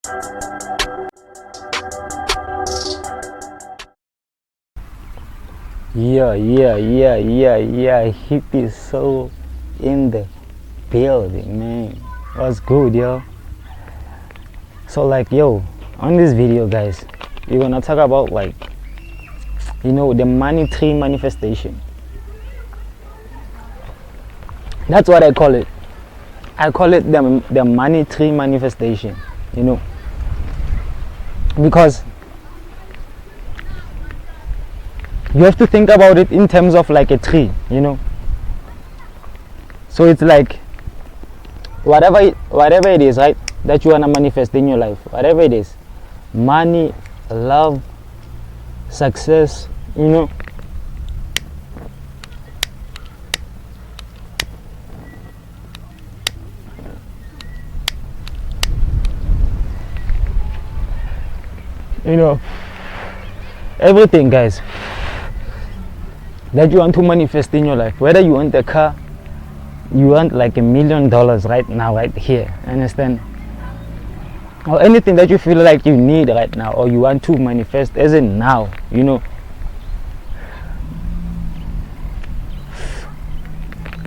Yeah. Hippie SOUL in the building, man. What's good, yo? So like, yo, on this video, guys, we're gonna talk about, like, you know, the money tree manifestation. That's what I call it. I call it the money tree manifestation, you know, because you have to think about it in terms of like a tree, you know. So it's like whatever it is, right, that you want to manifest in your life, whatever it is, money, love, success, you know, everything, guys, that you want to manifest in your life, whether you want a car, you want like $1 million right now, right here, understand, or anything that you feel like you need right now, or you want to manifest as in now, you know,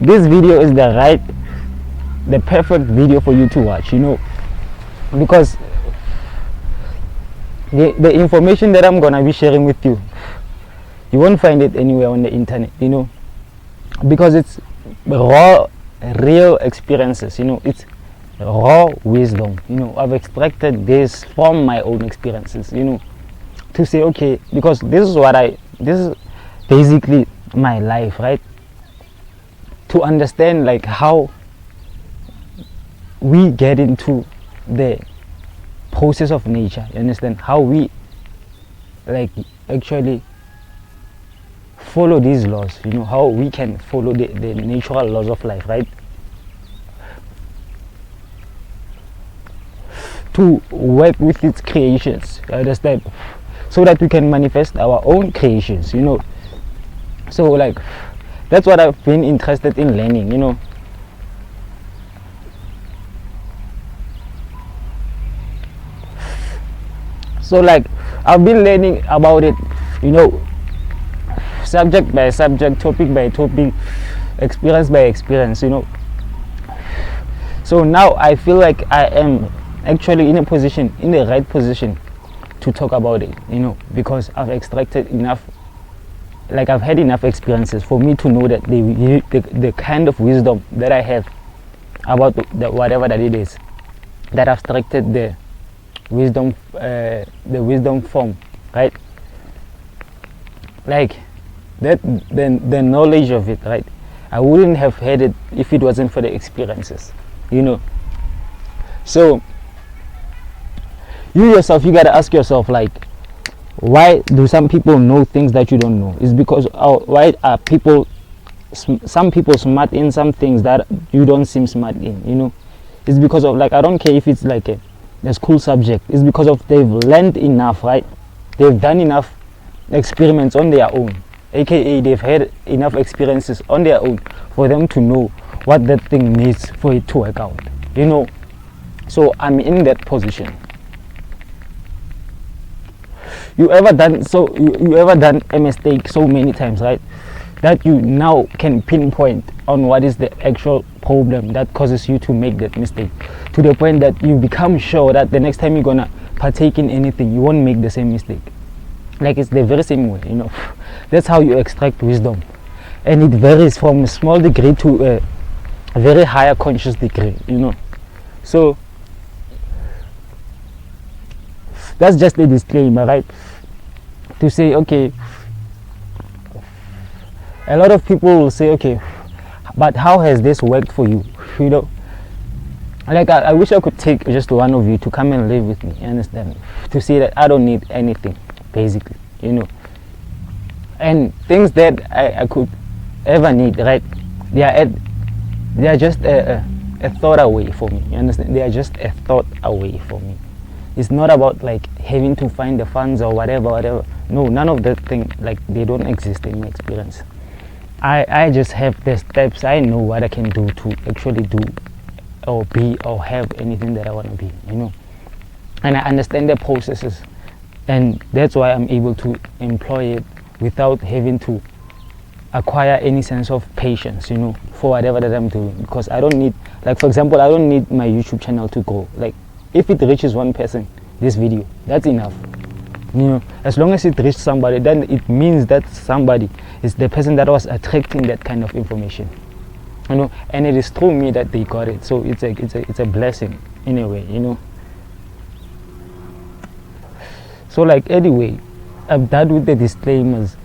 this video is the perfect video for you to watch, you know, because the information that I'm gonna be sharing with you, you won't find it anywhere on the internet, you know, because it's raw, real experiences, you know, it's raw wisdom, you know. I've extracted this from my own experiences, you know, to say, okay, because this is basically my life, right? To understand like how we get into the process of nature, you understand, how we like actually follow these laws, you know, how we can follow the natural laws of life, right, to work with its creations, you understand, so that we can manifest our own creations, you know. So like that's what I've been interested in learning, you know. So like I've been learning about it, you know, subject by subject, topic by topic, experience by experience, you know. So now I feel like I am actually in the right position to talk about it, you know, because I've extracted enough, like I've had enough experiences for me to know that the kind of wisdom that I have about the whatever that it is, that I've extracted the wisdom form, right, like that, the knowledge of it, right, I wouldn't have had it if it wasn't for the experiences, you know. So you yourself, you gotta ask yourself, like, why do some people know things that you don't know? It's because why are some people smart in some things that you don't seem smart in, you know. It's because of, like, I don't care if it's like a school subject, it's because of they've learned enough, right, they've done enough experiments on their own, aka they've had enough experiences on their own for them to know what that thing needs for it to work out, you know. So I'm in that position. You ever done a mistake so many times, right, that you now can pinpoint on what is the actual problem that causes you to make that mistake, to the point that you become sure that the next time you're gonna partake in anything, you won't make the same mistake. Like, it's the very same way, you know. That's how you extract wisdom, and it varies from a small degree to a very higher conscious degree, you know. So that's just a disclaimer, right, to say, okay, a lot of people will say, okay, but how has this worked for you, you know. Like I wish I could take just one of you to come and live with me, you understand, to see that I don't need anything, basically, you know. And things that I could ever need, right, they are just a thought away for me, you understand. They are just a thought away for me. It's not about like having to find the funds or whatever. No, none of that thing, like, they don't exist in my experience. I just have the steps. I know what I can do to actually do or be or have anything that I want to be, you know. and I understand the processes, and that's why I'm able to employ it without having to acquire any sense of patience, you know, for whatever that I'm doing. Because I don't need, like for example, I don't need my YouTube channel to grow. Like if it reaches one person, this video, that's enough. You know, as long as it reaches somebody, then it means that somebody is the person that was attracting that kind of information, you know, and it is through me that they got it. So it's a blessing in a way, you know. So like anyway, I'm done with the disclaimers.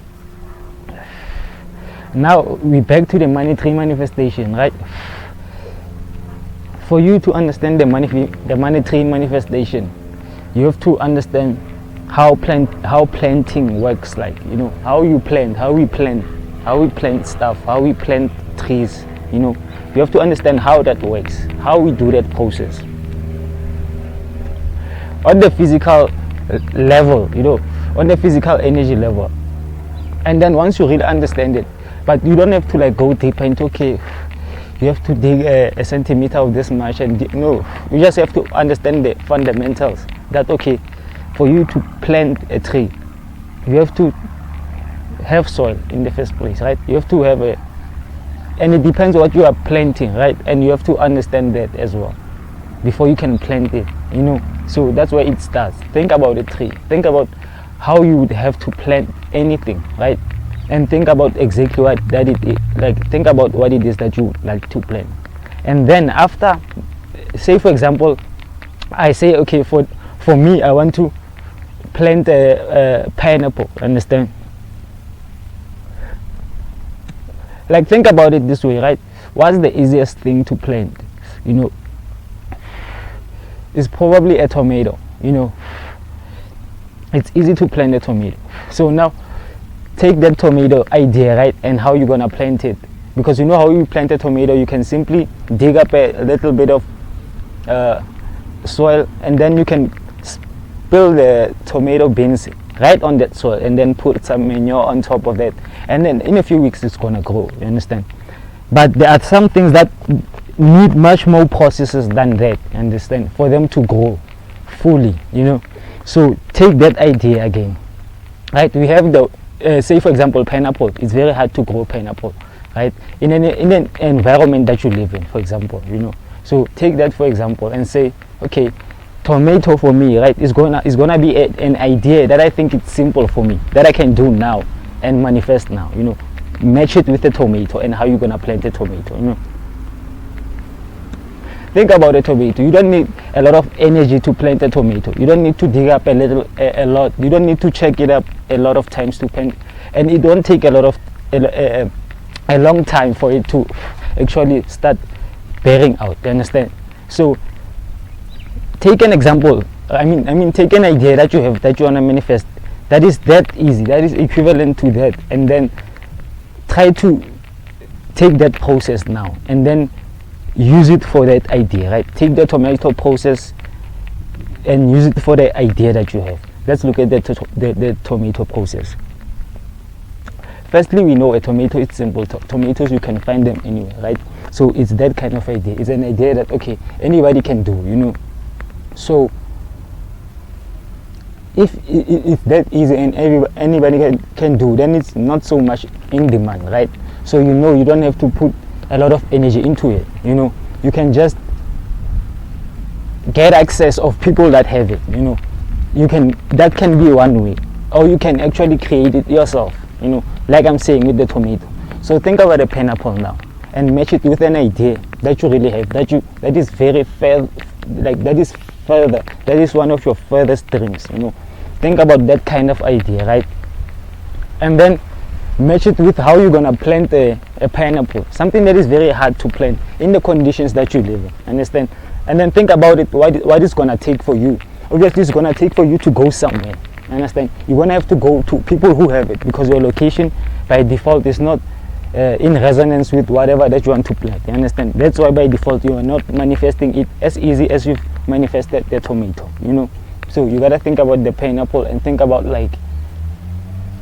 Now we back to the money tree manifestation, right? For you to understand the money tree manifestation, you have to understand how planting works, like, you know, how we plant stuff, how we plant trees, you know. You have to understand how that works, how we do that process on the physical level, you know, on the physical energy level. And then once you really understand it, but you don't have to like go deeper into, okay, you have to dig a centimeter of this much, and no, you just have to understand the fundamentals. That okay, for you to plant a tree, you have to have soil in the first place, right? You have to have and it depends what you are planting, right? And you have to understand that as well before you can plant it, you know. So that's where it starts. Think about a tree, think about how you would have to plant anything, right? And think about exactly what that it is, like think about what it is that you like to plant. And then after, say for example, I say okay, for me I want to plant a pineapple, understand? Like think about it this way, right? What's the easiest thing to plant? You know, it's probably a tomato, you know. It's easy to plant a tomato. So now take that tomato idea, right, and how you're gonna plant it. Because you know how you plant a tomato, you can simply dig up a little bit of soil, and then you can spill the tomato beans right on that soil, and then put some manure on top of that, and then in a few weeks it's gonna grow, you understand? But there are some things that need much more processes than that, you understand, for them to grow fully, you know. So take that idea again, right? We have the say for example pineapple. It's very hard to grow pineapple, right, in an environment that you live in, for example, you know. So take that for example and say okay, tomato for me, right, is gonna be an idea that I think it's simple for me, that I can do now and manifest now, you know. Match it with the tomato and how you're gonna plant the tomato, you know. Think about a tomato. You don't need a lot of energy to plant a tomato. You don't need to dig up a lot. You don't need to check it up a lot of times to plant, and it don't take a long time for it to actually start bearing out. You understand? So take an example. I mean, take an idea that you have, that you wanna manifest. That is that easy. That is equivalent to that, and then try to take that process now, and then use it for that idea, right? Take the tomato process and use it for the idea that you have. Let's look at the tomato process. Firstly, we know a tomato is simple. Tomatoes, you can find them anywhere, right? So it's that kind of idea. It's an idea that okay, anybody can do, you know. So if it's that easy and anybody can do, then it's not so much in demand, right? So you know, you don't have to put a lot of energy into it, you know. You can just get access of people that have it, you know. That can be one way, or you can actually create it yourself, you know, like I'm saying with the tomato. So think about a pineapple now and match it with an idea that you really have, that is very fair, like that is further, that is one of your furthest dreams, you know. Think about that kind of idea, right? And then match it with how you're gonna plant a pineapple, something that is very hard to plant in the conditions that you live in, understand? And then think about it, what it's gonna take for you. Obviously it's gonna take for you to go somewhere, understand? You're gonna have to go to people who have it, because your location by default is not in resonance with whatever that you want to plant, you understand? That's why by default you are not manifesting it as easy as you've manifested the tomato, you know. So you gotta think about the pineapple and think about like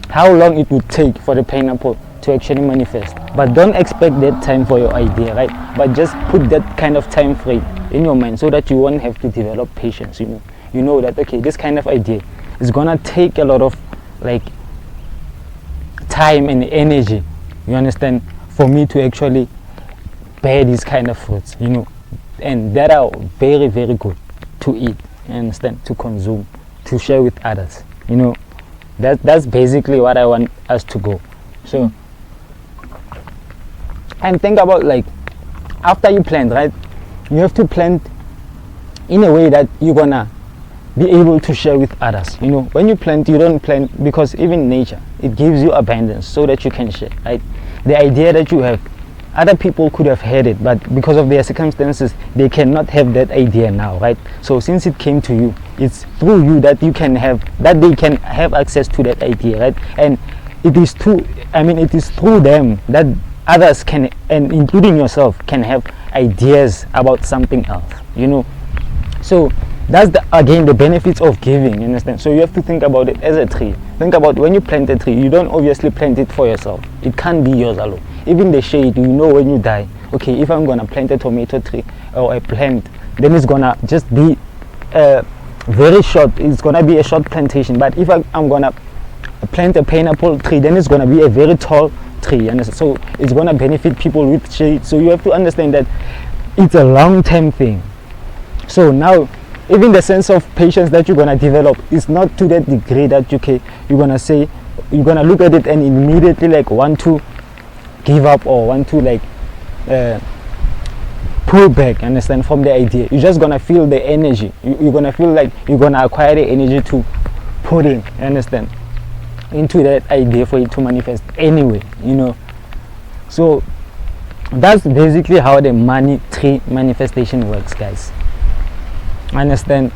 how long it would take for the pineapple to actually manifest. But don't expect that time for your idea, right? But just put that kind of time frame in your mind so that you won't have to develop patience, you know. you know that okay, this kind of idea is gonna take a lot of like time and energy, you understand, for me to actually bear these kind of fruits, you know, and that are very, very good to eat, you understand, to consume, to share with others, you know. That's basically what I want us to go. So and think about, like, after you plant, right, you have to plant in a way that you're gonna be able to share with others. You know, when you plant, you don't plant because even nature, it gives you abundance so that you can share, right? The idea that you have, other people could have had it, but because of their circumstances, they cannot have that idea now, right? So since it came to you, it's through you that you can have, that they can have access to that idea, right? And it is it is through them that others can, and including yourself, can have ideas about something else, you know. So that's again the benefits of giving, you understand? So you have to think about it as a tree. Think about when you plant a tree, you don't obviously plant it for yourself. It can't be yours alone. Even the shade, you know, when you die, okay, if I'm gonna plant a tomato tree or a plant, then it's gonna just be very short. It's gonna be a short plantation. But if I'm gonna plant a pineapple tree, then it's gonna be a very tall tree, and so it's gonna benefit people with shade. So you have to understand that it's a long-term thing. So now, even the sense of patience that you're gonna develop is not to that degree that you're gonna look at it and immediately like want to give up or want to like pull back, understand, from the idea. You're just gonna feel the energy. You're gonna feel like you're gonna acquire the energy to put in, understand, into that idea for it to manifest anyway, you know. So that's basically how the money tree manifestation works, guys. Understand?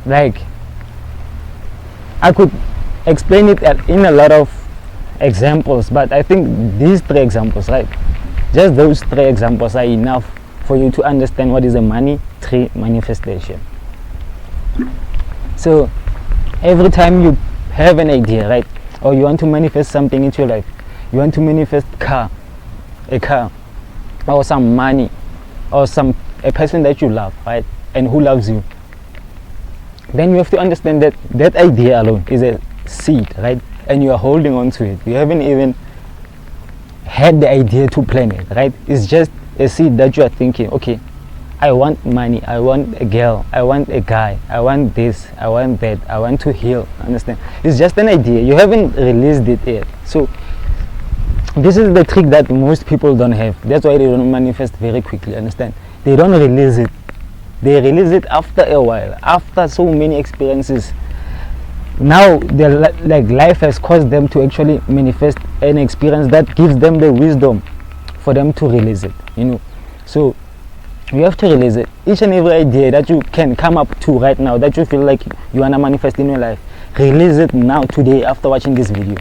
Like, I could explain it in a lot of examples, but I think these 3 examples, right, just those 3 examples are enough for you to understand what is a money tree manifestation. So every time you have an idea, right, or you want to manifest something into your life, you want to manifest a car or some money or a person that you love, right, and who loves you, then you have to understand that that idea alone is a seed, right, and you are holding on to it. You haven't even had the idea to plan it, right? It's just a seed that you are thinking, okay, I want money, I want a girl, I want a guy, I want this, I want that, I want to heal, understand? It's just an idea. You haven't released it yet. So this is the trick that most people don't have. That's why they don't manifest very quickly, understand? They don't release it. They release it after a while, after so many experiences. Now like life has caused them to actually manifest an experience that gives them the wisdom for them to release it, you know. So you have to release it. Each and every idea that you can come up to right now, that you feel like you want to manifest in your life, release it now, today, after watching this video.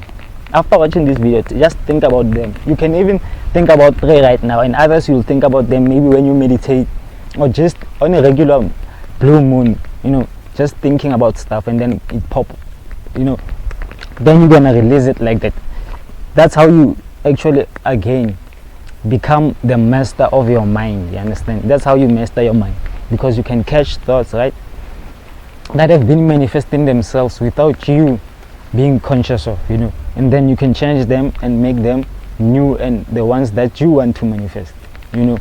After watching this video, just think about them. You can even think about 3 right now, and others you'll think about them maybe when you meditate, or just on a regular blue moon, you know, just thinking about stuff, and then it pop, you know, then you're gonna release it like that. That's how you actually again become the master of your mind, you understand? That's how you master your mind, because you can catch thoughts, right, that have been manifesting themselves without you being conscious of, you know, and then you can change them and make them new and the ones that you want to manifest, you know.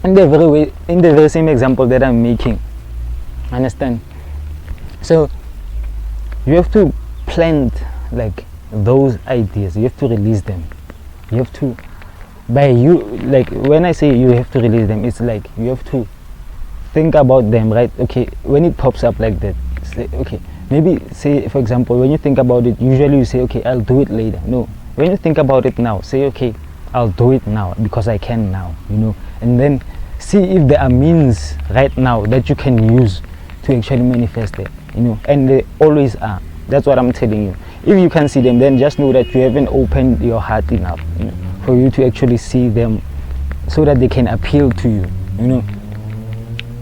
In the very same example that I'm making, understand? So you have to plant like those ideas. You have to release them. You have to, like when I say you have to release them, it's like you have to think about them, right? Okay, when it pops up like that, say, okay, maybe say for example, when you think about it, usually you say, okay, I'll do it later. No, when you think about it now, say, okay, I'll do it now because I can now, you know. And then see if there are means right now that you can use to actually manifest it, you know. And they always are. That's what I'm telling you. If you can see them, then just know that you haven't opened your heart enough, you know, for you to actually see them so that they can appeal to you, you know.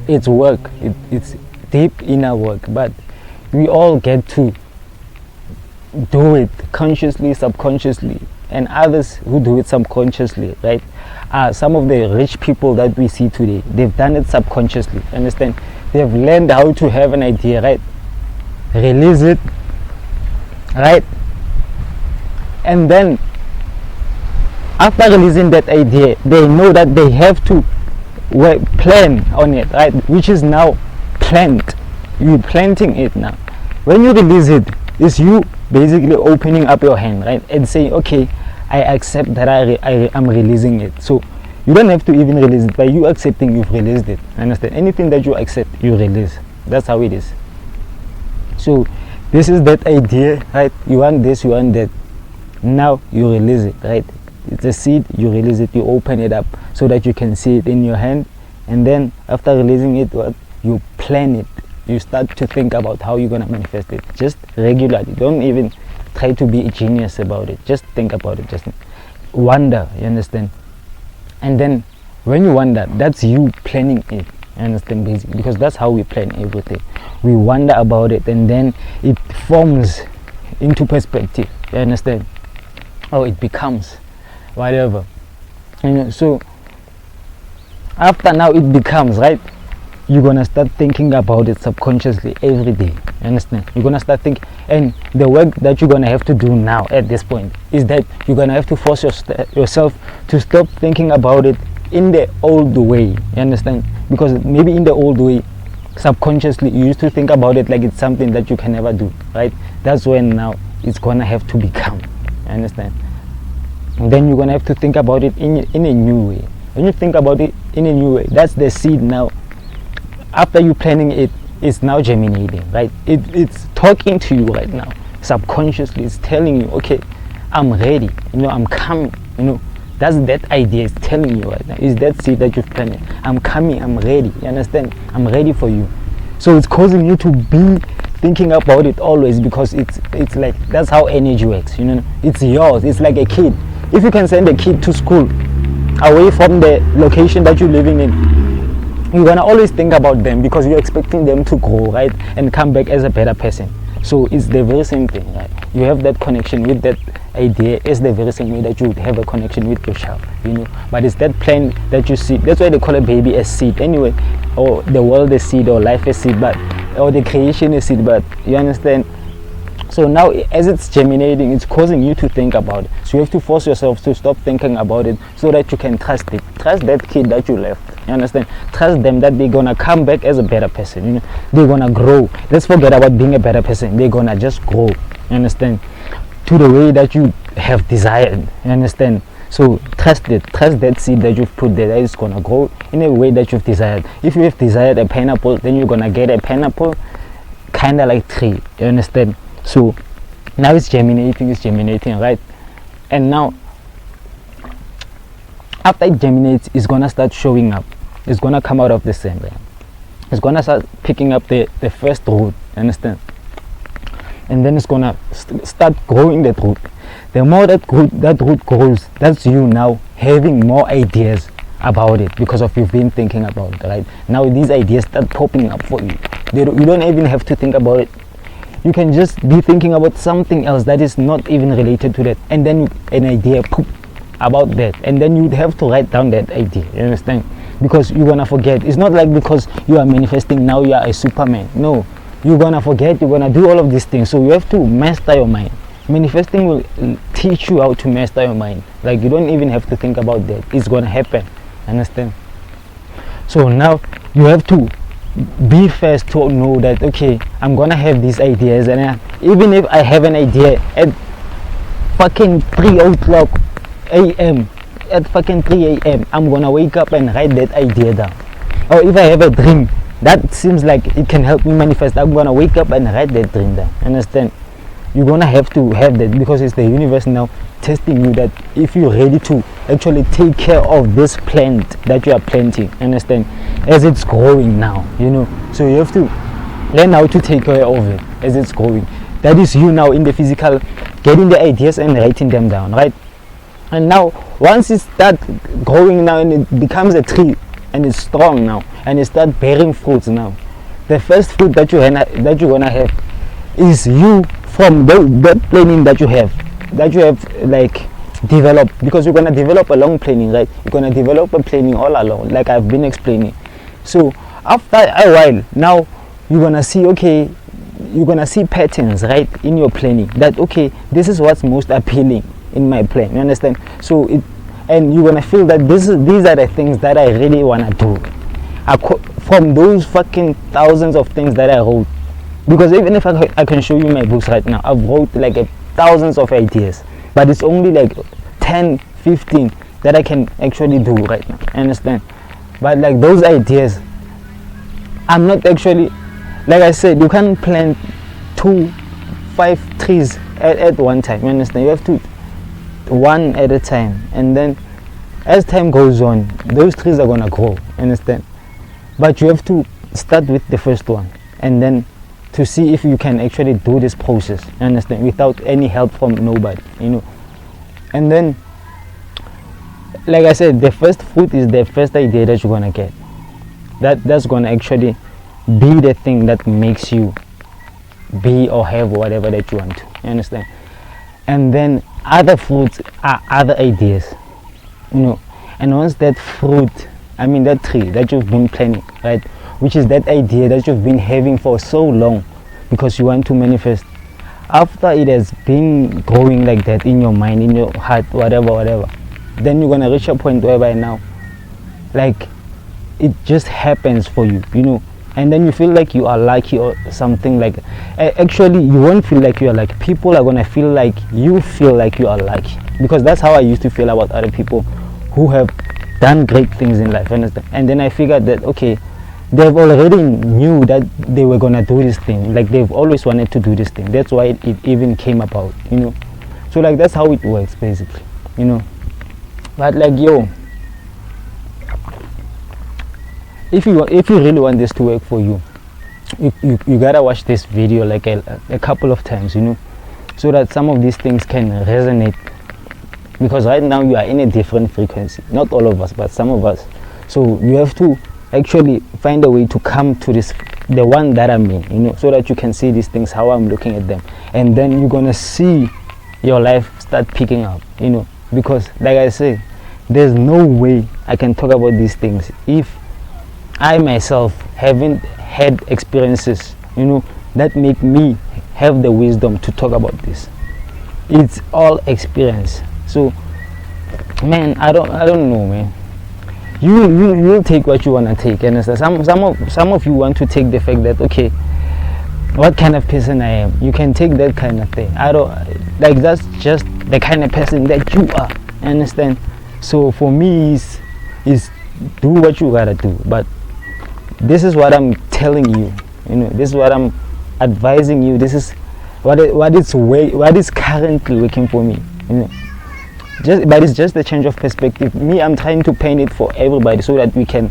It's work. It's deep inner work, but we all get to do it consciously, subconsciously, and others who do it subconsciously, right? Some of the rich people that we see today, they've done it subconsciously, understand? They've learned how to have an idea, right? Release it, right? And then after releasing that idea, they know that they have to plan on it, right? Which is now plant. You're planting it now. When you release it, it's you basically opening up your hand, right? And saying, okay, I accept that I am releasing it. So you don't have to even release it. By you accepting, you've released it. Understand? Anything that you accept, you release. That's how it is. So this is that idea, right? You want this, you want that. Now you release it, right? It's a seed, you release it, you open it up so that you can see it in your hand. And then after releasing it, you plan it. You start to think about how you're going to manifest it. Just regularly. Don't even try to be a genius about it. Just think about it. Just wonder, you understand? And then when you wonder, that's you planning it. You understand? Basically, because that's how we plan everything. We wonder about it, and then it forms into perspective. You understand? Or it becomes whatever. You know, so after now it becomes, right? You're gonna start thinking about it subconsciously every day. You understand? You're gonna start thinking, and the work that you're gonna have to do now at this point is that you're gonna have to force yourself to stop thinking about it in the old way. You understand? Because maybe in the old way, subconsciously, you used to think about it like it's something that you can never do, right? That's when now it's gonna have to become. You understand? And then you're gonna have to think about it in a new way. When you think about it in a new way, that's the seed now. After you planning it, it's now germinating, right? It's talking to you right now. Subconsciously, it's telling you, okay, I'm ready. You know, I'm coming. You know, that's that idea is telling you right now. Is that seed that you've planted? I'm coming. I'm ready. You understand? I'm ready for you. So it's causing you to be thinking about it always, because it's like that's how energy works. You know, it's yours. It's like a kid. If you can send a kid to school away from the location that you're living in, you're gonna always think about them because you're expecting them to grow, right, and come back as a better person. So it's the very same thing, right? You have that connection with that idea. It's the very same way that you would have a connection with your child, you know. But it's that plan that you see. That's why they call a baby a seed, anyway, or the world a seed, or life a seed, but or the creation a seed. But you understand? So now, as it's germinating, it's causing you to think about it. So you have to force yourself to stop thinking about it so that you can trust it. Trust that kid that you left. You understand? Trust them that they're gonna come back as a better person. You know, they're gonna grow. Let's forget about being a better person. They're gonna just grow. You understand? To the way that you have desired. You understand? So trust it. Trust that seed that you've put there, that it's gonna grow in a way that you've desired. If you have desired a pineapple, then you're gonna get a pineapple, kinda like tree. You understand? So now it's germinating, right? And now after it germinates, it's gonna start showing up. It's gonna come out of the sand. It's gonna start picking up the first root. Understand? And then it's gonna start growing that root. The more that root grows, that's you now having more ideas about it because of you've been thinking about it, right? Now these ideas start popping up for you. You don't even have to think about it. You can just be thinking about something else that is not even related to that, and then an idea poop about that, and then you'd have to write down that idea. You understand? Because you're gonna forget. It's not like because you are manifesting now you are a Superman. No, you're gonna forget. You're gonna do all of these things. So you have to master your mind. Manifesting will teach you how to master your mind. Like you don't even have to think about that. It's gonna happen. Understand? So now you have to be first to know that, okay, I'm gonna have these ideas, and even if I have an idea at fucking 3 o'clock a.m., at fucking 3 a.m., I'm gonna wake up and write that idea down. Or if I have a dream that seems like it can help me manifest, I'm gonna wake up and write that dream down. Understand? You're gonna have to have that because it's the universe now testing you that if you're ready to actually take care of this plant that you are planting. Understand? As it's growing now, you know. So you have to learn how to take care of it as it's growing. That is you now in the physical, getting the ideas and writing them down, right? And now once it starts growing now and it becomes a tree and it's strong now and it starts bearing fruits now, the first fruit that you're gonna have is you from that planning that you have like develop, because you're gonna develop along planning, right? You're gonna develop a planning all along, like I've been explaining. So after a while, now you're gonna see, okay, you're gonna see patterns, right, in your planning, that okay, this is what's most appealing in my plan, you understand? So and you're gonna feel that these are the things that I really wanna do, from those fucking thousands of things that I wrote. Because even if I can show you my books right now, I've wrote like thousands of ideas, but it's only like 10, 15 that I can actually do right now, understand? But like those ideas, I'm not actually, like I said, you can't plant 5 trees at one time, you understand? You have to one at a time, and then as time goes on, those trees are gonna grow, understand? But you have to start with the first one, and then to see if you can actually do this process, you understand, without any help from nobody, you know. And then, like I said, the first fruit is the first idea that you're gonna get. That's gonna actually be the thing that makes you be or have whatever that you want to, you understand? And then other fruits are other ideas, you know. And once that fruit, I mean that tree that you've been planning, right, which is that idea that you've been having for so long because you want to manifest, after it has been growing like that in your mind, in your heart, whatever, then you're gonna reach a point whereby now, like, it just happens for you, you know. And then you feel like you are lucky or something like that. Actually, you won't feel like you are lucky. People are gonna feel like you are lucky, because that's how I used to feel about other people who have done great things in life, understand? And then I figured that okay, they've already knew that they were gonna do this thing, like they've always wanted to do this thing. That's why it even came about, you know. So like that's how it works basically, you know. But like, yo, if you really want this to work for you, you gotta watch this video like a couple of times, you know, so that some of these things can resonate. Because right now you are in a different frequency, not all of us, but some of us. So you have to actually find a way to come to this, the one that I'm in, you know, so that you can see these things, how I'm looking at them, and then you're gonna see your life start picking up, you know. Because like I say, there's no way I can talk about these things if I myself haven't had experiences, you know, that make me have the wisdom to talk about this. It's all experience. So man, I don't know, man. You'll take what you want to take, and some of you want to take the fact that okay, what kind of person I am, you can take that kind of thing. I don't like, that's just the kind of person that you are, understand? So for me is do what you gotta do. But this is what I'm telling you, you know, this is what I'm advising you, this is what is currently working for me, you know. But it's just a change of perspective. Me, I'm trying to paint it for everybody so that we can,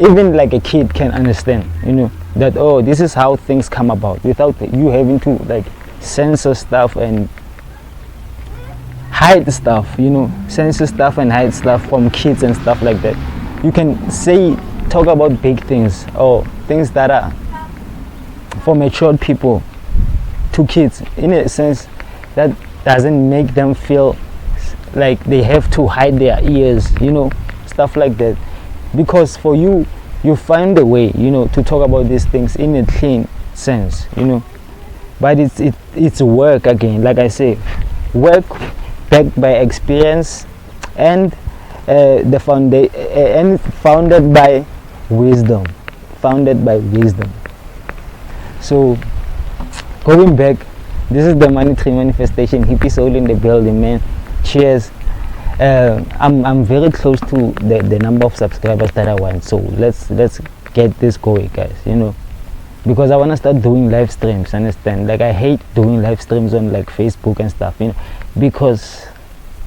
even like a kid can understand, you know, that oh, this is how things come about, without you having to like censor stuff and hide stuff, you know, censor stuff and hide stuff from kids and stuff like that. You can talk about big things or things that are for matured people to kids, in a sense that doesn't make them feel like they have to hide their ears, you know, stuff like that. Because for you find a way, you know, to talk about these things in a clean sense, you know. But it's work again, like I say, work backed by experience and and founded by wisdom. So going back, this is the Money Tree Manifestation, Hippie Soul in the building, man. Cheers. I'm very close to the number of subscribers that I want, so let's get this going, guys, you know, because I want to start doing live streams, understand? Like I hate doing live streams on like Facebook and stuff, you know, because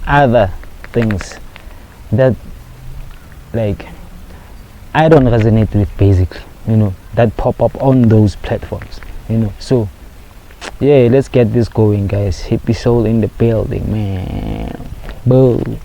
other things that like I don't resonate with, basically, you know, that pop up on those platforms, you know. So yeah, let's get this going, guys. Hippie Soul in the building, man. Boom.